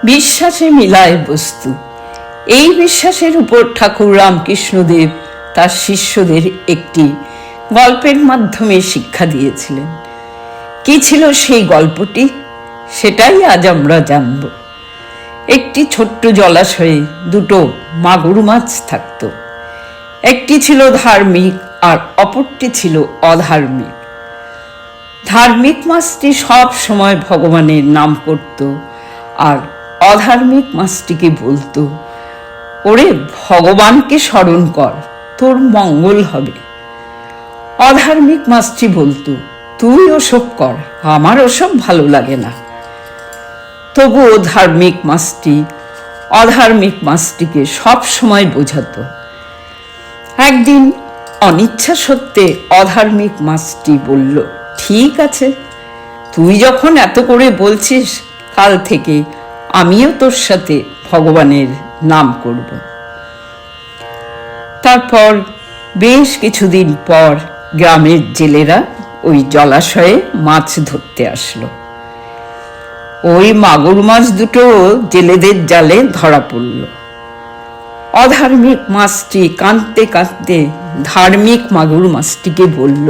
বিশ্বাসে মিলায় বস্তু। এই বিশ্বাসের উপর ঠাকুর রামকৃষ্ণদেব তার শিষ্যদের একটি গল্পের মাধ্যমে শিক্ষা দিয়েছিলেন। কি ছিল সেই গল্পটি, সেটাই আজ আমরা জানব। একটি ছোট্ট জলাশয়ে দুটো মাগুর মাছ থাকত। একটি ছিল ধার্মিক আর অপরটি ছিল অধার্মিক। ধার্মিক মাছটি সব সময় ভগবানের নাম করত, আর অধার্মিক মাছটিকে বলতো, ওরে ভগবানকে স্মরণ কর, তোর মঙ্গল হবে। অধার্মিক মাছটি বলতো, তুই ওসব কর, আমার ওসব ভালো লাগে না। তবুও ধার্মিক মাছটি অধার্মিক মাছটিকে সব সময় বোঝাতো। একদিন অনিচ্ছা সত্ত্বে অধার্মিক মাছটি বলল, ঠিক আছে, তুই যখন এত করে বলছিস, কাল থেকে আমিও তোর সাথে ভগবানের নাম করব। তারপর বেশ কিছুদিন পর গ্রামের জেলেরা ওই জলাশয়ে মাছ ধরতে আসলো। ওই মাগুর মাছ দুটো জেলেদের জালে ধরা পড়ল। অধার্মিক মাছটি কাঁদতে কাঁদতে ধার্মিক মাগুর মাছটিকে বলল,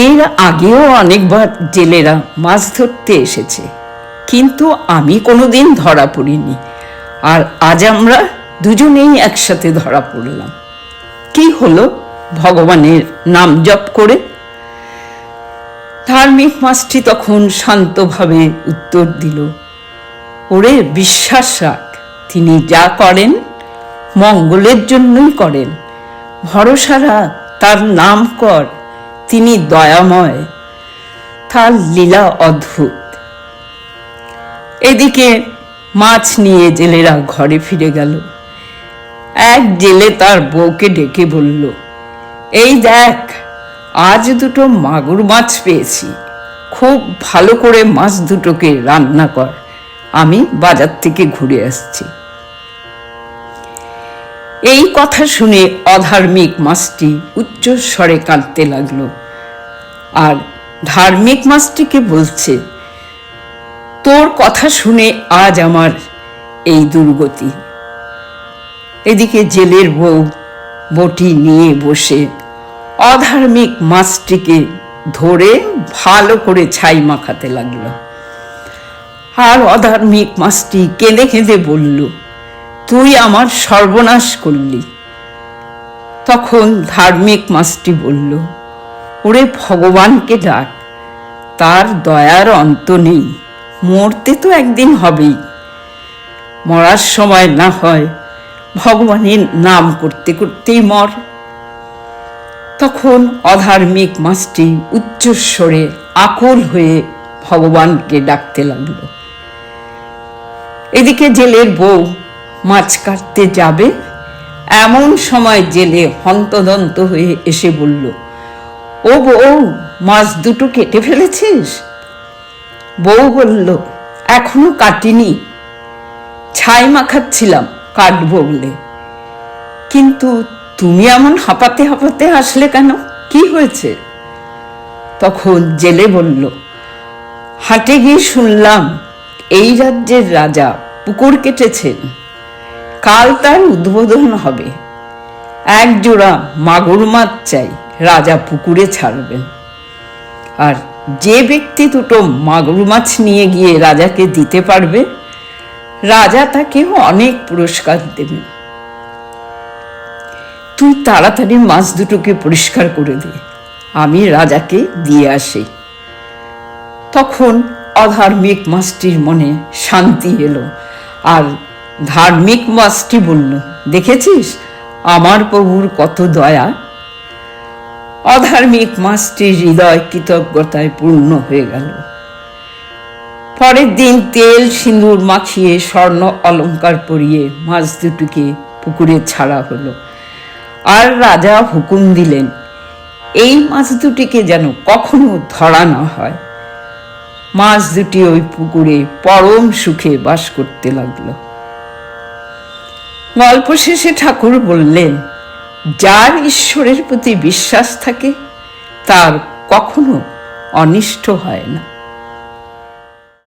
এর আগেও অনেকবার জেলেরা মাছ ধরতে এসেছে, কিন্তু আমি কোনোদিন ধরা পড়িনি, আর আজ আমরা দুজনেই একসাথে ধরা পড়লাম। কি হলো ভগবানের নাম জপ করে? ধার্মিক মাছটি তখন শান্তভাবে উত্তর দিল, ওরে বিশ্বাস রাখ, তিনি যা করেন মঙ্গলের জন্যই করেন। ভরসা রাখ, তার নাম কর, তিনি দয়াময়, তার লীলা অদ্ভুত। এদিকে মাছ নিয়ে জেলেরা ঘরে ফিরে গেল। এক জেলে তার বউকে ডেকে বলল, এই দেখ, আজ দুটো মাগুর মাছ পেয়েছি, খুব ভালো করে মাছ দুটোকে রান্না কর, আমি বাজার থেকে ঘুরে আসছি। এই কথা শুনে অধার্মিক মাছটি উচ্চস্বরে কাঁদতে লাগলো, আর ধার্মিক মাছটিকে বলছে, তোর কথা শুনে আজ আমার এই দুর্গতি। এদিকে জেলের বউ বটি নিয়ে বসে অধার্মিক মাছটিকে ধরে ভালো করে ছাই মাখাতে লাগলো। আর অধার্মিক মাছটি কেঁদে কেঁদে বলল, তুই আমার সর্বনাশ করলি। তখন ধার্মিক মাছটি বলল, ওরে ভগবানকে ডাক, তার দয়ার অন্ত নেই, মরতে তো একদিন হবেই, মরার সময় না হয় ভগবানের নাম করতে করতেই মর। তখন অধার্মিক মাছটি উচ্চস্বরে আকুল হয়ে ভগবানকে ডাকতে লাগলো। এদিকে জেলের বউ মাছ কাটতে যাবে, এমন সময় জেলে হন্তদন্ত হয়ে এসে বলল, ও বউ, মাছ দুটো কেটে ফেলেছিস? বউ বলল, এখনো কাটিনি, ছাই মাখাচ্ছিলাম কাটবো বলে। কিন্তু তুমি এমন হাঁপাতে হাঁপাতে আসলে কেন, কি হয়েছে? তখন জেলে বলল, হাটে গিয়ে শুনলাম এই রাজ্যের রাজা পুকুর কেটেছেন, কাল তার উদ্বোধন হবে, এক জোড়া মাগুর মাছ চাই, রাজা পুকুরে ছাড়বেন। আর যে ব্যক্তি দুটো মাগুর মাছ নিয়ে গিয়ে রাজাকে দিতে পারবে, রাজা তাকে অনেক পুরস্কার দেবেন। তুই তাড়াতাড়ি মাছ দুটোকে পরিষ্কার করে দে, আমি রাজাকে দিয়ে আসি। তখন অধার্মিক মাছটির মনে শান্তি এলো, আর ধার্মিক মাছটি বলল, দেখেছিস আমার প্রভুর কত দয়া। অধার্মিক মাছটির হৃদয় কৃতজ্ঞতায় পূর্ণ হয়ে গেল। পরের দিন তেল সিঁদুর মাখিয়ে স্বর্ণ অলঙ্কার পরিয়ে মাছ দুটিকে পুকুরে ছাড়া হলো। আর রাজা হুকুম দিলেন, এই মাছ দুটিকে যেন কখনো ধরা না হয়। মাছ দুটি ওই পুকুরে পরম সুখে বাস করতে লাগলো। গল্প শেষে ঠাকুর বললেন, যার ঈশ্বরের প্রতি বিশ্বাস থাকে তার কখনো অনিষ্ট হয় না।